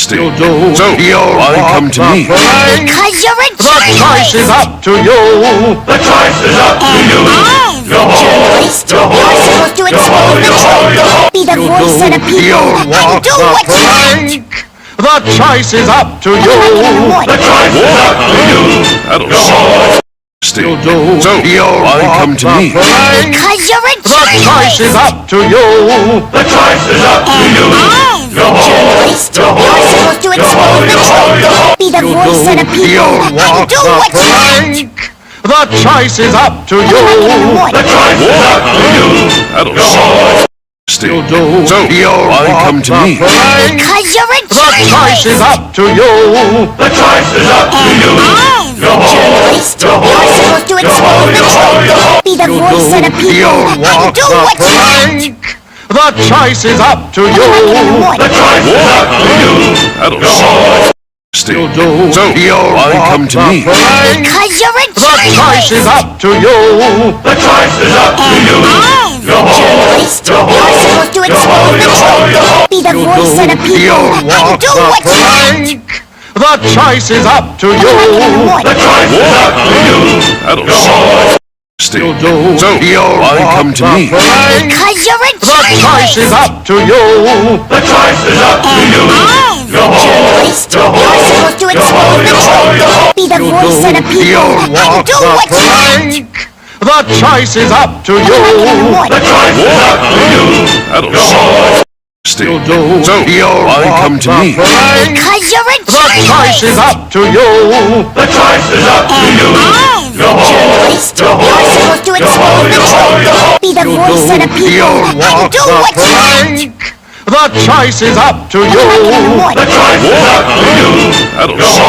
Still do so why come to me? Because you're a The choice is up to you. The choice is up to you. I'm the journalist. You're supposed to expose the truth. Be the voice of the people and do what's right. The choice is up to you. The choice is up to you. That'll show. Still do so why come to me? Because you're a The choice is up to you. The choice is up to you. I'm the journalist. You're supposed to expose the truth. Be the voice of the people and do what's right. The choice is up to you. The choice is up to you. That'll show. Still do so why come to me? Because you're a The choice is up to you. The choice is up to you. I'm the journalist. You're supposed to expose the truth. Be the voice of the people and do what's right. The choice is up to you. The choice is up to you. That'll show. Still do so why come to me? Because you're a The choice is up to you. The choice is up to you. I'm the journalist. You're supposed to expose the truth. Be the voice of the people and do what's right. The choice is up to you. The choice is up to you. That'll show. Still do so why come to me? Because you're a The choice is up to you. The choice is up to you. I'm the journalist. You're supposed to expose the truth. Be the voice of the people and do what's right. The choice is up to you. The choice is up to you. That'll show. Still do so why come to me? Because you're a The choice is up to you. The choice is up to you. I'm the journalist. You're supposed to expose the truth. Be the voice of the people and do what's right. The choice is up to you. The choice is up to you. That'll show.